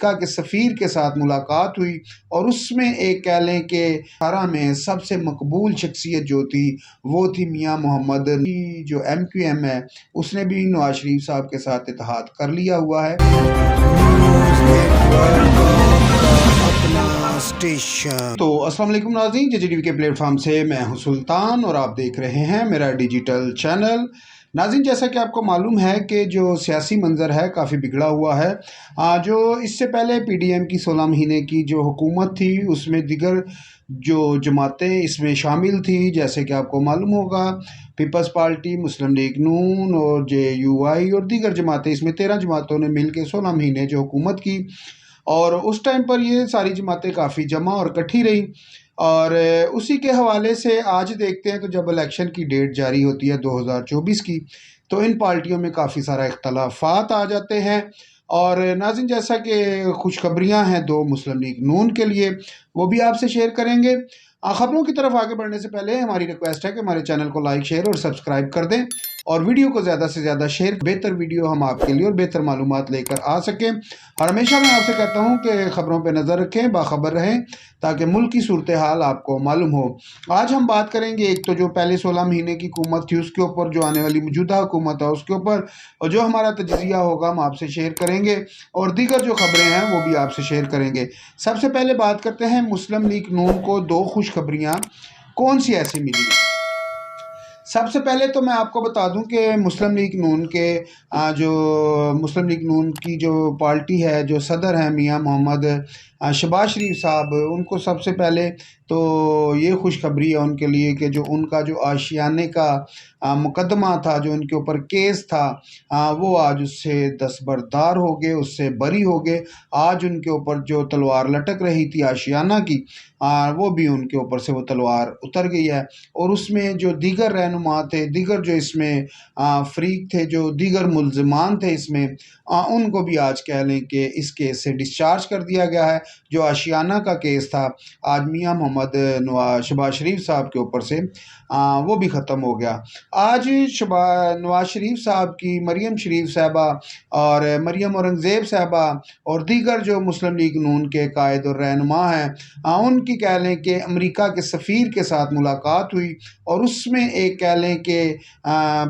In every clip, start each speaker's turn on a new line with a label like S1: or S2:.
S1: के सफ़ीर के साथ मुलाकात हुई और उसमें एक कह लें कि सारा में सबसे मकबूल शख्सियत जो थी वो थी मियाँ मोहम्मद की। जो MQM है उसने भी नवाज शरीफ साहब के साथ इत्तेहाद कर लिया हुआ है। स्टेशन तो अस्सलाम वालेकुम नाज़रीन, JJTV के प्लेटफॉर्म से मैं हूं सुल्तान और आप देख रहे हैं मेरा डिजिटल चैनल। नाज़रीन, जैसा कि आपको मालूम है कि जो सियासी मंज़र है काफ़ी बिगड़ा हुआ है। जो इससे पहले PDM की 16 महीने की जो हुकूमत थी उसमें दिगर जो जमातें इसमें शामिल थी, जैसे कि आपको मालूम होगा पीपल्स पार्टी, मुस्लिम लीग नून और JUI और दीगर जमातें, इसमें 13 जमातों ने मिल के 16 महीने जो हुकूमत की। और उस टाइम पर ये सारी जमातें काफ़ी जमा और इकट्ठी रहीं और उसी के हवाले से आज देखते हैं तो जब इलेक्शन की डेट जारी होती है 2024 की, तो इन पार्टियों में काफ़ी सारा इख्तलाफात आ जाते हैं। और नाज़रीन, जैसा कि खुशखबरियाँ हैं दो मुस्लिम लीग नून के लिए, वो भी आपसे शेयर करेंगे। खबरों की तरफ आगे बढ़ने से पहले हमारी रिक्वेस्ट है कि हमारे चैनल को लाइक, शेयर और सब्सक्राइब कर दें और वीडियो को ज़्यादा से ज़्यादा शेयर, बेहतर वीडियो हम आपके लिए और बेहतर मालूमात लेकर आ सकें। और हमेशा मैं आपसे कहता हूं कि ख़बरों पे नज़र रखें, बाखबर रहें, ताकि मुल्क की सूरत हाल आपको मालूम हो। आज हम बात करेंगे एक तो जो पहले 16 महीने की हुकूमत थी उसके ऊपर, जो आने वाली मौजूदा हुकूमत है उसके ऊपर, और जो हमारा तजिया होगा हम आपसे शेयर करेंगे और दीगर जो खबरें हैं वो भी आपसे शेयर करेंगे। सबसे पहले बात करते हैं मुस्लिम लीग नून को दो खुशखबरियाँ कौन सी ऐसी मिली। सबसे पहले तो मैं आपको बता दूं कि मुस्लिम लीग नून के जो मुस्लिम लीग नून की जो पार्टी है, जो सदर हैं मियाँ मोहम्मद शहबाज शरीफ साहब, उनको सबसे पहले तो ये खुशखबरी है उनके लिए कि जो उनका जो आशियाने का मुकदमा था, जो उनके ऊपर केस था, वो आज उससे दस्तबरदार हो गए, उससे बरी हो गए। आज उनके ऊपर जो तलवार लटक रही थी आशियाना की, वो भी उनके ऊपर से वो तलवार उतर गई है। और उसमें जो दीगर रहनुमा थे, दीगर जो इसमें फरीक थे, जो दीगर मुल्ज़िमान थे इसमें, उनको भी आज कह लें कि इस केस से डिस्चार्ज कर दिया गया है। जो आशियाना का केस था आज मियाँ मोहम्मद शहबाज शरीफ साहब के ऊपर से, वो भी ख़त्म हो गया। आज नवाज शरीफ साहब की मरियम शरीफ साहबा और मरियम औरंगज़ेब साहबा और दीगर जो मुस्लिम लीग नून के कायद और रहनुमा हैं, उनकी कह लें कि अमेरिका के सफ़ीर के साथ मुलाकात हुई और उसमें एक कह लें कि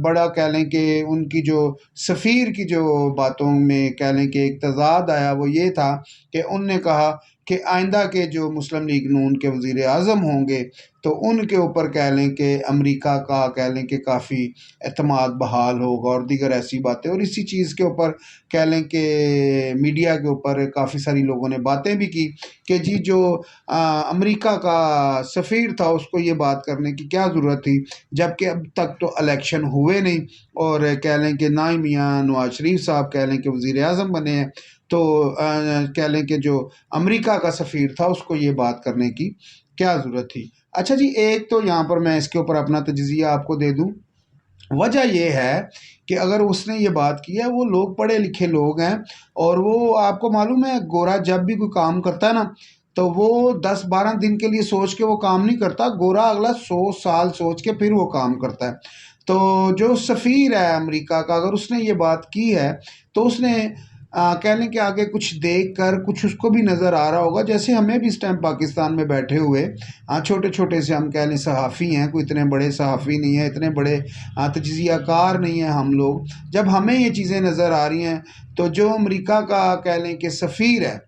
S1: बड़ा कह लें कि उनकी जो सफ़ीर की जो बातों में कह लें कि एक तज़ाद आया, वो ये था कि उनने कहा कि आइंदा के जो मुस्लिम लीग नून के वज़ीर आज़म होंगे तो उनके ऊपर कह लें कि अमेरिका का कह लें कि काफ़ी एतमाद बहाल होगा और दीगर ऐसी बातें। और इसी चीज़ के ऊपर कह लें कि मीडिया के ऊपर काफ़ी सारी लोगों ने बातें भी की कि जी जो अमेरिका का सफ़ीर था उसको ये बात करने की क्या ज़रूरत थी, जबकि अब तक तो इलेक्शन हुए नहीं और कह लें कि ना ही मियाँ नवाज शरीफ साहब कह लें कि वज़ीर आज़म बने हैं, तो कह लें कि जो अमेरिका का सफ़ीर था उसको ये बात करने की क्या ज़रूरत थी। अच्छा जी, एक तो यहाँ पर मैं इसके ऊपर अपना तजिया आपको दे दूँ। वजह ये है कि अगर उसने ये बात की है, वो लोग पढ़े लिखे लोग हैं और वो आपको मालूम है गोरा जब भी कोई काम करता है ना, तो वो 10-12 दिन के लिए सोच के वो काम नहीं करता, गोरा अगला 100 साल सोच के फिर वो काम करता है। तो जो सफ़ीर है अमेरिका का, अगर उसने ये बात की है तो उसने कह लें कि आगे कुछ देख कर कुछ उसको भी नज़र आ रहा होगा। जैसे हमें भी इस टाइम पाकिस्तान में बैठे हुए छोटे छोटे से हम कह लें सहाफ़ी हैं, कोई इतने बड़े सहाफ़ी नहीं है, इतने बड़े तजियाकार नहीं है हम लोग। जब हमें ये चीज़ें नज़र आ रही हैं तो जो अमेरिका का कह लें कि सफ़ीर है,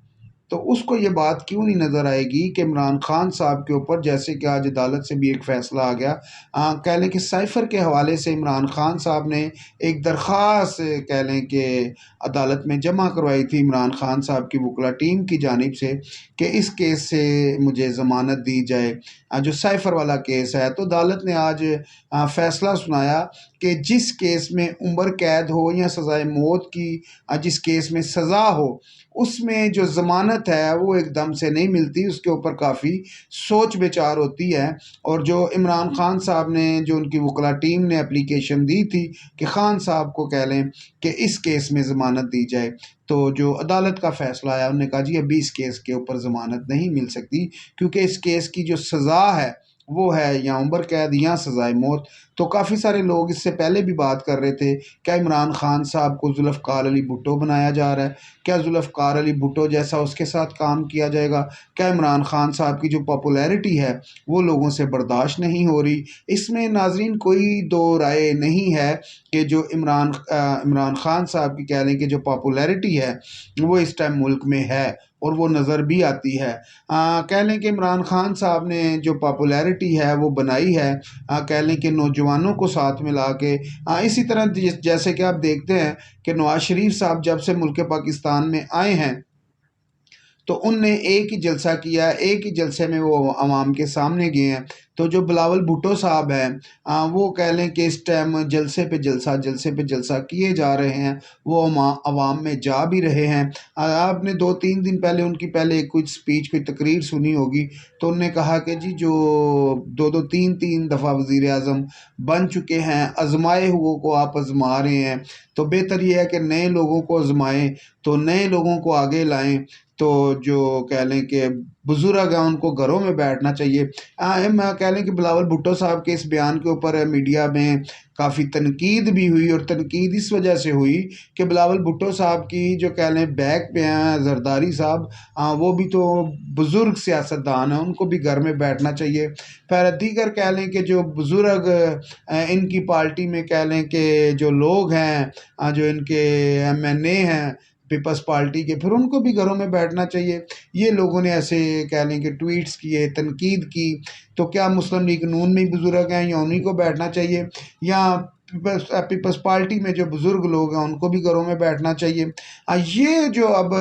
S1: तो उसको ये बात क्यों नहीं नज़र आएगी कि इमरान खान साहब के ऊपर, जैसे कि आज अदालत से भी एक फ़ैसला आ गया, कह लें कि साइफ़र के हवाले से इमरान खान साहब ने एक दरख्वास्त कह लें कि अदालत में जमा करवाई थी इमरान खान साहब की वकला टीम की जानिब से कि इस केस से मुझे ज़मानत दी जाए, जो साइफ़र वाला केस है। तो अदालत ने आज फ़ैसला सुनाया कि जिस केस में उम्र कैद हो या सज़ाए मौत की, जिस केस में सज़ा हो, उसमें जो ज़मानत है वो एकदम से नहीं मिलती, उसके ऊपर काफ़ी सोच विचार होती है। और जो इमरान खान साहब ने, जो उनकी वकला टीम ने एप्लीकेशन दी थी कि खान साहब को कह लें कि इस केस में ज़मानत दी जाए, तो जो अदालत का फ़ैसला आया उन्होंने कहा जी अभी इस केस के ऊपर ज़मानत नहीं मिल सकती, क्योंकि इस केस की जो सज़ा है वो है या उम्र कैद या सज़ाए मौत। तो काफ़ी सारे लोग इससे पहले भी बात कर रहे थे, क्या इमरान खान साहब को जुल्फ़िकार अली भुट्टो बनाया जा रहा है? क्या जुल्फ़िकार अली भुट्टो जैसा उसके साथ काम किया जाएगा? क्या इमरान खान साहब की जो पॉपुलैरिटी है वो लोगों से बर्दाश्त नहीं हो रही? इसमें नाज़रीन कोई दो राय नहीं है कि जो इमरान खान साहब की कह लें कि जो पॉपुलैरिटी है वो इस टाइम मुल्क में है और वो नज़र भी आती है। कह लें कि इमरान खान साहब ने जो पॉपुलैरिटी है वो बनाई है, कह लें कि नौजवानों को साथ मिला के। इसी तरह जैसे कि आप देखते हैं कि नवाज शरीफ साहब जब से मुल्क पाकिस्तान में आए हैं तो उनने एक ही जलसा किया, एक ही जलसे में वो आवाम के सामने गए हैं। तो जो बिलावल भुट्टो साहब हैं वो कह लें कि इस टाइम जलसे पे जलसा किए जा रहे हैं, वो आवाम में जा भी रहे हैं। आपने 2-3 दिन पहले उनकी पहले कुछ स्पीच कोई तकरीर सुनी होगी, तो उन्होंने कहा कि जी जो 2-2 3-3 दफ़ा वज़ीर आज़म बन चुके हैं, आज़माए हुओं को आप आज़मा रहे हैं, तो बेहतर ये है कि नए लोगों को आज़माएँ, तो नए लोगों को आगे लाएँ। तो जो कह लें कि बुज़ुर्ग हैं उनको घरों में बैठना चाहिए। हम कह लें कि बिलावल भुट्टो साहब के इस बयान के ऊपर मीडिया में काफ़ी तनकीद भी हुई, और तनकीद इस वजह से हुई कि बिलावल भुट्टो साहब की जो कह लें बैक पे हैं जरदारी साहब, वो भी तो बुज़ुर्ग सियासतदान हैं, उनको भी घर में बैठना चाहिए। फिर दीगर कह लें कि जो बुज़ुर्ग इनकी पार्टी में कह लें कि जो लोग हैं, जो इनके एमएनए हैं पीपल्स पार्टी के, फिर उनको भी घरों में बैठना चाहिए। ये लोगों ने ऐसे कह लें कि ट्वीट्स किए, तनकीद की, तो क्या मुस्लिम लीग नून में ही बुज़ुर्ग हैं या उन्हीं को बैठना चाहिए, या पीपल्स पार्टी में जो बुज़ुर्ग लोग हैं उनको भी घरों में बैठना चाहिए? ये जो अब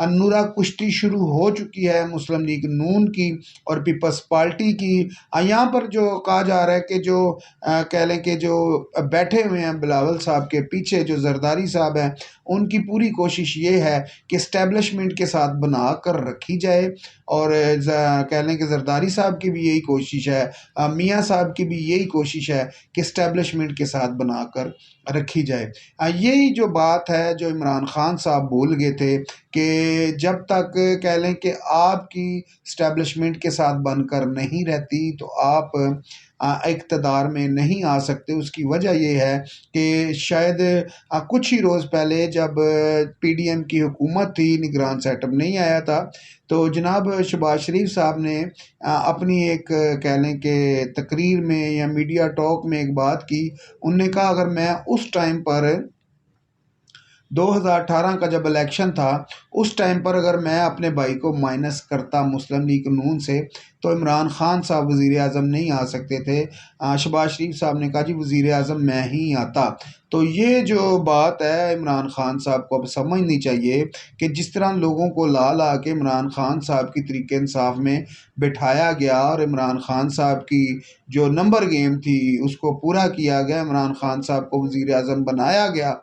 S1: नूरा कुश्ती शुरू हो चुकी है मुस्लिम लीग नून की और पीपल्स पार्टी की। यहाँ पर जो कहा जा रहा है कि जो कह लें कि जो बैठे हुए हैं बिलावल साहब के पीछे जो जरदारी साहब हैं, उनकी पूरी कोशिश ये है कि इस्टेब्लिशमेंट के साथ बना कर रखी जाए, और कह लें कि जरदारी साहब की भी यही कोशिश है, मियाँ साहब की भी यही कोशिश है कि इस्टेब्लिशमेंट के साथ बनाकर रखी जाए। यही जो बात है जो इमरान खान साहब बोल गए थे कि जब तक कह लें कि आपकी इस्टेब्लिशमेंट के साथ बनकर नहीं रहती तो आप इक़्तिदार में नहीं आ सकते। उसकी वजह ये है कि शायद कुछ ही रोज़ पहले जब पीडीएम की हुकूमत थी, निगरान सेटअप नहीं आया था, तो जनाब शहबाज शरीफ साहब ने अपनी एक कह लें कि तकरीर में या मीडिया टॉक में एक बात की। उन्होंने कहा अगर मैं उस टाइम पर 2018 का जब इलेक्शन था, उस टाइम पर अगर मैं अपने भाई को माइनस करता मुस्लिम लीग नून से, तो इमरान खान साहब वज़ीर आज़म नहीं आ सकते थे। शहबाज शरीफ साहब ने कहा जी वज़ीर आज़म मैं ही आता। तो ये जो बात है इमरान खान साहब को अब समझनी चाहिए कि जिस तरह लोगों को ला ला के इमरान खान साहब की तरीके इंसाफ में बिठाया गया और इमरान खान साहब की जो नंबर गेम थी उसको पूरा किया गया, इमरान खान साहब को वज़ीर आज़म बनाया गया,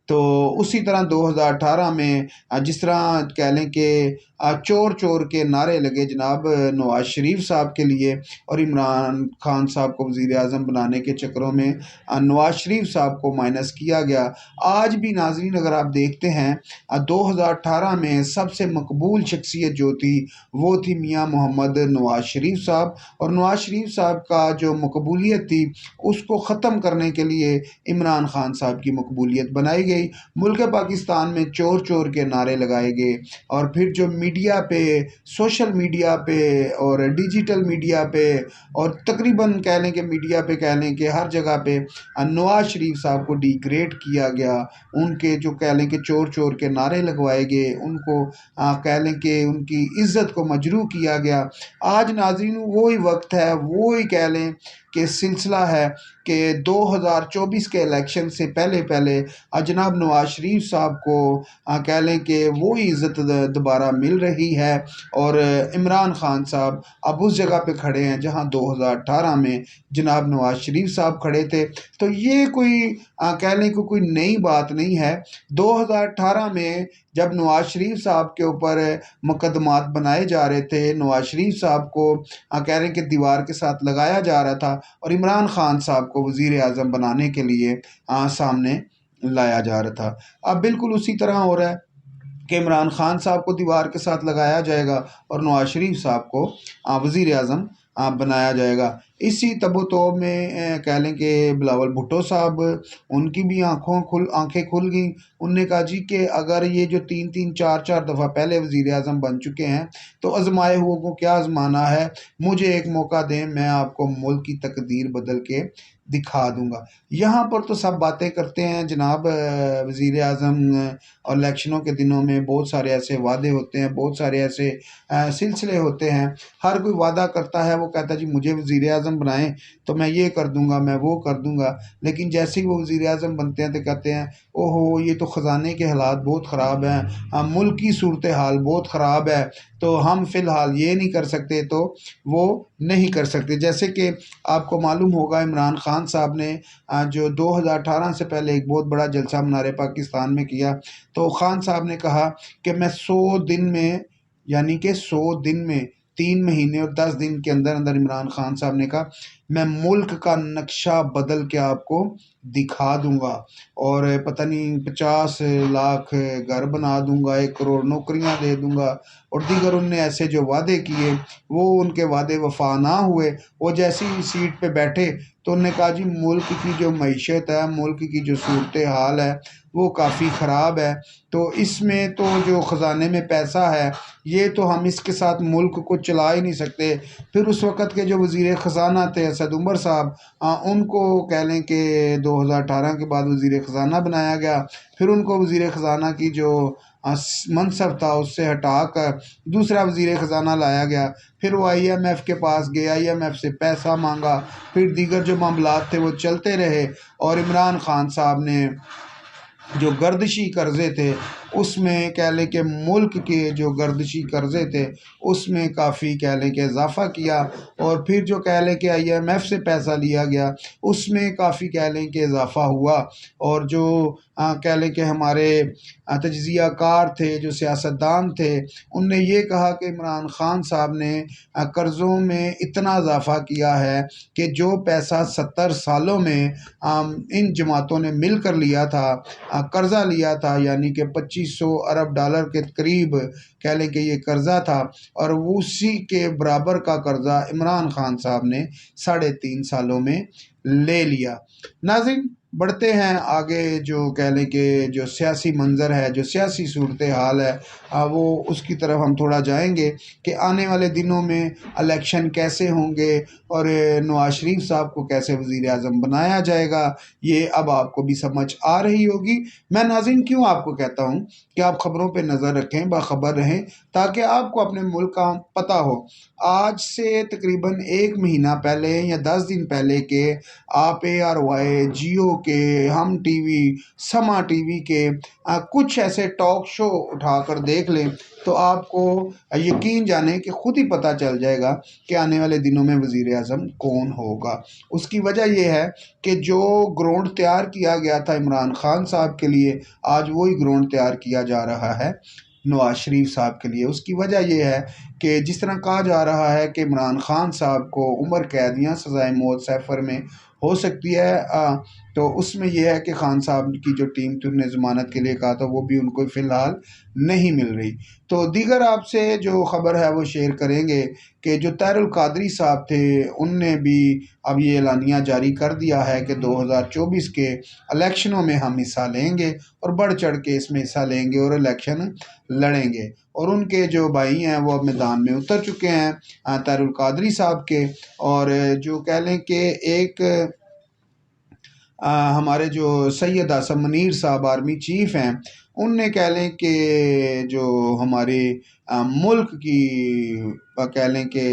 S1: तो उसी तरह 2018 में जिस तरह कह लें कि चोर चोर के नारे लगे जनाब नवाज शरीफ साहब के लिए, और इमरान खान साहब को वज़ीर आज़म बनाने के चक्करों में नवाज शरीफ साहब को माइनस किया गया। आज भी नाज़रीन अगर आप देखते हैं 2018 में सबसे मकबूल शख्सियत जो थी वो थी मियाँ मोहम्मद नवाज शरीफ साहब, और नवाज शरीफ साहब का जो मकबूलियत थी उसको ख़त्म करने के लिए इमरान खान साहब की मकबूलियत बनाई गई। मुल्क पाकिस्तान में चोर चोर के नारे लगाए गए, और फिर जो मीडिया पे, सोशल मीडिया पे और डिजिटल मीडिया पे और तकरीबन कह लें कि मीडिया पे कह लें कि हर जगह पे नवाज शरीफ साहब को डिग्रेड किया गया। उनके जो कह लें कि चोर चोर के नारे लगवाए गए, उनको कह लें कि उनकी इज़्ज़त को मजरूह किया गया। आज नाज़रीन वो ही वक्त है, वो ही कह लें कि सिलसिला है कि 2024 के इलेक्शन से पहले पहले जनाब नवाज शरीफ साहब को कह लें कि वो ही इज़्ज़त दोबारा मिल रही है, और इमरान खान साहब अब उस जगह पे खड़े हैं जहां 2018 में जनाब नवाज शरीफ साहब खड़े थे। तो ये कोई कह लें कि कोई नई बात नहीं है। 2018 में जब नवाज शरीफ साहब के ऊपर मुकदमात बनाए जा रहे थे, नवाज शरीफ साहब को कह रहे कि दीवार के साथ लगाया जा रहा था, और इमरान खान साहब को वज़ीर आज़म बनाने के लिए सामने लाया जा रहा था। अब बिल्कुल उसी तरह हो रहा है कि इमरान खान साहब को दीवार के साथ लगाया जाएगा और नवाज शरीफ साहब को वज़ीर आज़म बनाया जाएगा। इसी तबोतोब में कह लें कि बिलावल भुट्टो साहब, उनकी भी आंखें खुल गई। उनने कहा जी कि अगर ये जो 3-3 4-4 दफ़ा पहले वज़ीर आज़म बन चुके हैं तो आजमाए हुओं को क्या आजमाना है, मुझे एक मौका दें, मैं आपको मुल्क की तकदीर बदल के दिखा दूंगा। यहाँ पर तो सब बातें करते हैं जनाब, वज़ीर आज़म और इलेक्शनों के दिनों में बहुत सारे ऐसे वादे होते हैं, बहुत सारे ऐसे सिलसिले होते हैं। हर कोई वादा करता है, वो कहता है जी मुझे वज़ीर आज़म बनाएं तो मैं ये कर दूंगा, मैं वो कर दूंगा। लेकिन जैसे ही वो वज़ीर आज़म बनते हैं तो कहते हैं ओहो ये तो ख़जाने के हालात बहुत ख़राब हैं, मुल्क की सूरत हाल बहुत ख़राब है, तो हम फ़िलहाल ये नहीं कर सकते, तो वो नहीं कर सकते। जैसे कि आपको मालूम होगा इमरान खान साहब ने जो 2018 से पहले एक बहुत बड़ा जलसा मनारे पाकिस्तान में किया, तो खान साहब ने कहा कि मैं 100 दिन में, यानी कि 100 दिन में 3 महीने और 10 दिन के अंदर अंदर इमरान खान साहब ने कहा मैं मुल्क का नक्शा बदल के आपको दिखा दूंगा और पता नहीं 50 लाख घर बना दूंगा, 1 करोड़ नौकरियां दे दूंगा और दीगर उनने ऐसे जो वादे किए वो उनके वादे वफा ना हुए। वो जैसी ही सीट पे बैठे तो उन्होंने कहा जी मुल्क की जो मईशत है, मुल्क की जो सूरत हाल है वो काफ़ी ख़राब है, तो इसमें तो जो ख़जाने में पैसा है ये तो हम इसके साथ मुल्क को चला ही नहीं सकते। फिर उस वक़्त के जो वज़ीर ख़जाना थे असद उमर साहब, उनको कह लें कि 2018 के बाद वज़ीर ख़जाना बनाया गया। फिर उनको वज़ीर ख़जाना की जो मनसब था उससे हटा कर दूसरा वज़ीर ख़जाना लाया गया। फिर वो IMF के पास गए, IMF से पैसा मांगा, फिर दीगर जो मामलात थे वो चलते रहे और इमरान खान साहब ने जो गर्दिशी कर्ज़े थे उसमें कह लें कि मुल्क के जो गर्दिशी कर्ज़े थे उसमें काफ़ी कह लें कि इजाफ़ा किया और फिर जो कह लें कि IMF से पैसा लिया गया उसमें काफ़ी कह लें कि इजाफ़ा हुआ। और जो कह लें कि हमारे तजज़िया कार थे, जो सियासतदान थे, उनने ये कहा कि इमरान खान साहब ने कर्ज़ों में इतना इजाफ़ा किया है कि जो पैसा 70 सालों में इन जमातों ने मिल कर लिया था, कर्ज़ा लिया था, यानी कि 2500 अरब डॉलर के करीब कह लें कि ये कर्ज़ा था और उसी के बराबर का कर्ज़ा इमरान खान साहब ने 3.5 सालों में ले लिया। नाज़रीन बढ़ते हैं आगे, जो कह लें कि जो सियासी मंज़र है, जो सियासी सूरत हाल है, वो उसकी तरफ हम थोड़ा जाएंगे कि आने वाले दिनों में इलेक्शन कैसे होंगे और नवाज शरीफ साहब को कैसे वज़ीर आज़म बनाया जाएगा, ये अब आपको भी समझ आ रही होगी। मैं नाज़रीन क्यों आपको कहता हूँ कि आप ख़बरों पे नज़र रखें, बाखबर रहें, ताकि आपको अपने मुल्क का पता हो। आज से तकरीबन 1 महीना पहले या 10 दिन पहले के आप ARY, जियो के, हम टीवी, समा टीवी के कुछ ऐसे टॉक शो उठाकर देख लें तो आपको यकीन जाने कि खुद ही पता चल जाएगा कि आने वाले दिनों में वज़ीर आज़म कौन होगा। उसकी वजह यह है कि जो ग्राउंड तैयार किया गया था इमरान खान साहब के लिए, आज वही ग्राउंड तैयार किया जा रहा है नवाज शरीफ साहब के लिए। उसकी वजह यह है कि जिस तरह कहा जा रहा है कि इमरान खान साहब को उम्र कैद या सज़ाए मौत सफ़र में हो सकती है, तो उसमें यह है कि खान साहब की जो टीम थी उन्होंने ज़मानत के लिए कहा था, वो भी उनको फ़िलहाल नहीं मिल रही। तो दीगर आपसे जो ख़बर है वो शेयर करेंगे कि जो तैरुल कादरी साहब थे उनने भी अब ये एलानिया जारी कर दिया है कि 2024 के इलेक्शनों में हम हिस्सा लेंगे और बढ़ चढ़ के इसमें हिस्सा लेंगे और इलेक्शन लड़ेंगे। और उनके जो भाई हैं वो अब मैदान में उतर चुके हैं तैरुल कादरी साहब के। और जो कह लें कि एक हमारे जो सैयद आसम मुनीर साहब आर्मी चीफ हैं, उनने कह लें कि जो हमारे मुल्क की कह लें कि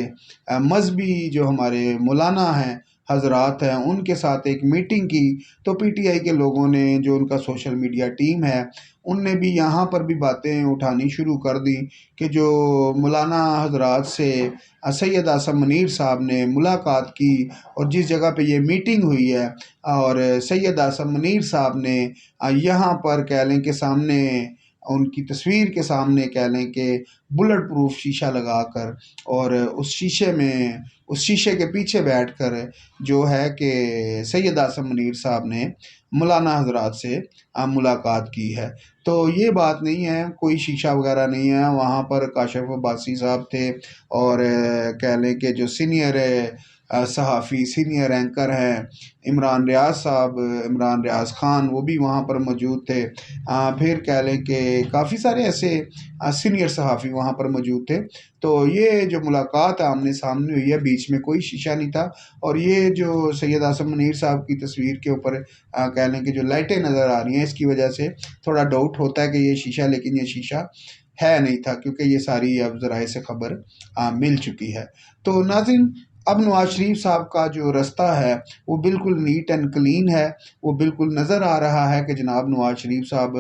S1: मजहबी जो हमारे मौलाना हैं, हजरात हैं, उनके साथ एक मीटिंग की तो PTI के लोगों ने, जो उनका सोशल मीडिया टीम है, उनने भी यहाँ पर भी बातें उठानी शुरू कर दी कि जो मौलाना हजरात से सैयद आसम मुनीर साहब ने मुलाकात की और जिस जगह पे ये मीटिंग हुई है और सैयद आसम मुनीर साहब ने यहाँ पर कह लें कि सामने उनकी तस्वीर के सामने कह लें कि बुलेट प्रूफ शीशा लगाकर और उस शीशे के पीछे बैठकर जो है कि सैयद आसिम मुनीर साहब ने मौलाना हजरात से मुलाकात की है। तो ये बात नहीं है, कोई शीशा वगैरह नहीं है। वहाँ पर काशिफ अब्बासी साहब थे और कह लें कि जो सीनियर सहाफ़ी सीनियर एंकर हैं इमरान रियाज साहब, इमरान रियाज ख़ान, वो भी वहाँ पर मौजूद थे। फिर कह लें कि काफ़ी सारे ऐसे सीनियर सहाफ़ी वहाँ पर मौजूद थे। तो ये जो मुलाकात आमने सामने हुई है, बीच में कोई शीशा नहीं था। और ये जो सैयद आसिम मुनीर साहब की तस्वीर के ऊपर कह लें कि जो लाइटें नज़र आ रही हैं, इसकी वजह से थोड़ा डाउट होता है कि ये शीशा, लेकिन ये शीशा है नहीं था, क्योंकि ये सारी अब ज़राए से खबर मिल चुकी है। तो नाज़रीन, अब नवाज शरीफ साहब का जो रास्ता है वो बिल्कुल नीट एंड क्लीन है। वो बिल्कुल नज़र आ रहा है कि जनाब नवाज शरीफ साहब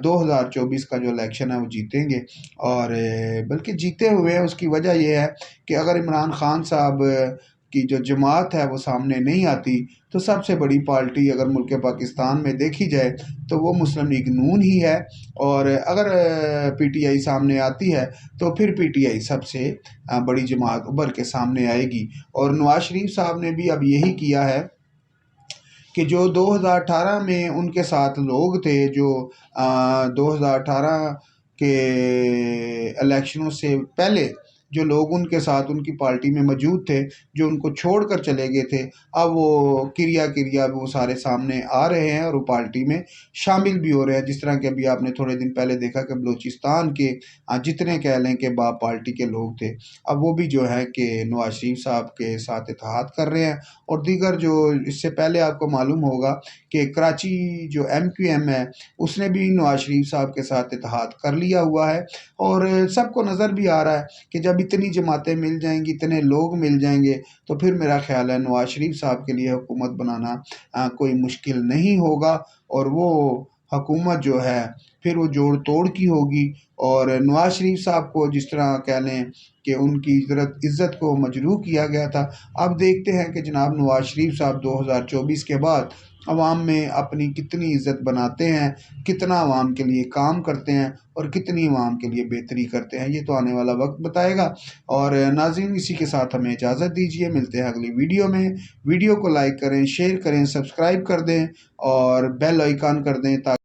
S1: 2024 का जो इलेक्शन है वो जीतेंगे। और बल्कि जीते हुए हैं, उसकी वजह यह है कि अगर इमरान खान साहब की जो जमात है वो सामने नहीं आती, तो सबसे बड़ी पार्टी अगर मुल्क पाकिस्तान में देखी जाए तो वो मुस्लिम लीग नून ही है। और अगर पीटीआई सामने आती है तो फिर पीटीआई सबसे बड़ी जमात उभर के सामने आएगी। और नवाज शरीफ साहब ने भी अब यही किया है कि जो 2018 में उनके साथ लोग थे, जो 2018 के इलेक्शनों से पहले जो लोग उनके साथ उनकी पार्टी में मौजूद थे, जो उनको छोड़कर चले गए थे, अब वो किरिया वो सारे सामने आ रहे हैं और वो पार्टी में शामिल भी हो रहे हैं। जिस तरह के अभी आपने थोड़े दिन पहले देखा कि बलूचिस्तान के जितने कह लें कि बाप पार्टी के लोग थे, अब वो भी जो है कि नवाज शरीफ साहब के साथ इत्तेहाद कर रहे हैं। और दीगर जो इससे पहले आपको मालूम होगा कि कराची जो MQM है, उसने भी नवाज शरीफ साहब के साथ इत्तेहाद कर लिया हुआ है। और सबको नज़र भी आ रहा है कि जब इतनी जमातें मिल जाएंगी, इतने लोग मिल जाएंगे, तो फिर मेरा ख्याल है नवाज शरीफ साहब के लिए हुकूमत बनाना कोई मुश्किल नहीं होगा। और वो हुकूमत जो है फिर वो जोड़ तोड़ की होगी। और नवाज शरीफ साहब को जिस तरह कह लें कि उनकी इज़्ज़त को मजरूह किया गया था, अब देखते हैं कि जनाब नवाज शरीफ साहब 2024 के बाद अवाम में अपनी कितनी इज़्ज़त बनाते हैं, कितना अवाम के लिए काम करते हैं और कितनी अवाम के लिए बेहतरी करते हैं, ये तो आने वाला वक्त बताएगा। और नाज़रीन, इसी के साथ हमें इजाज़त दीजिए, मिलते हैं अगली वीडियो में। वीडियो को लाइक करें, शेयर करें, सब्सक्राइब कर दें और बेल आइकन कर दें ताकि